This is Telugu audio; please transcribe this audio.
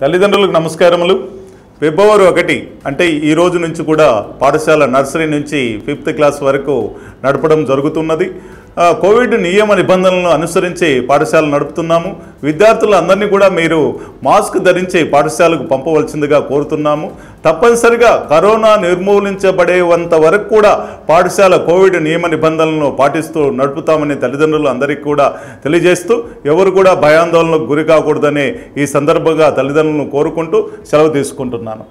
తల్లిదండ్రులకు నమస్కారములు. ఫిబ్రవరి 1 అంటే ఈ రోజు నుంచి కూడా పాఠశాల నర్సరీ నుంచి 5th క్లాస్ వరకు నడపడం జరుగుతున్నది. కోవిడ్ నియమ నిబంధనలను అనుసరించి పాఠశాల నడుపుతున్నాము. విద్యార్థులందరినీ కూడా మీరు మాస్క్ ధరించి పాఠశాలకు పంపవలసిందిగా కోరుతున్నాము. తప్పనిసరిగా కరోనా నిర్మూలించబడేంత వరకు కూడా పాఠశాల కోవిడ్ నియమ నిబంధనలను పాటిస్తూ నడుపుతామని తల్లిదండ్రులు అందరికీ కూడా తెలియజేస్తూ ఎవరు కూడా భయాందోళనకు గురి కాకూడదని ఈ సందర్భంగా తల్లిదండ్రులను కోరుకుంటూ సెలవు తీసుకుంటున్నాను.